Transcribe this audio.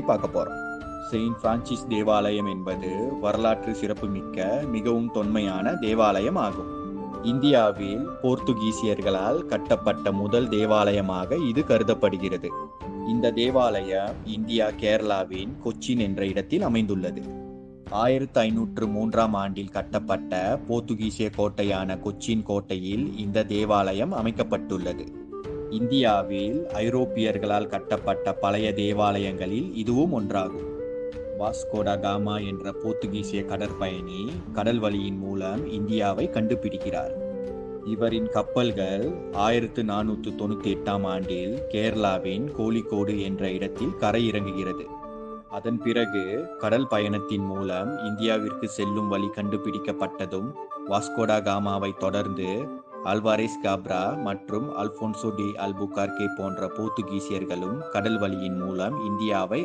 பார்க்க போறோம். Saint Francis தேவாலயம் என்பது வரலாற்று சிறப்புமிக்க மிகவும் தொன்மையான தேவாலயம் ஆகும். இந்தியாவில் போர்த்துகீசியர்களால் கட்டப்பட்ட முதல் தேவாலயமாக இது கருதப்படுகிறது. இந்த தேவாலயம் இந்தியா கேரளாவின் கொச்சின் என்ற இடத்தில் அமைந்துள்ளது. 1503ஆம் ஆண்டில் கட்டப்பட்ட போர்த்துகீசிய கோட்டையான கொச்சின் கோட்டையில் இந்த தேவாலயம் அமைக்கப்பட்டுள்ளது. இந்தியாவில் ஐரோப்பியர்களால் கட்டப்பட்ட பழைய தேவாலயங்களில் இதுவும் ஒன்றாகும். வாஸ்கோ ட காமா என்ற போர்த்துகீசிய கடற்பயணி கடல் வழியின் மூலம் இந்தியாவை கண்டுபிடிக்கிறார். இவரின் கப்பல்கள் 1498ஆம் ஆண்டில் கேரளாவின் கோழிக்கோடு என்ற இடத்தில் கரை இறங்குகிறது. அதன் பிறகு கடல் பயணத்தின் மூலம் இந்தியாவிற்கு செல்லும் வழி கண்டுபிடிக்கப்பட்டதும் வாஸ்கோ ட காமாவை தொடர்ந்து அல்வாரெஸ் காப்ரா மற்றும் அல்போன்சோ டி அல்புகார்கே போன்ற போர்த்துகீசியர்களும் கடல் வழியின் மூலம் இந்தியாவை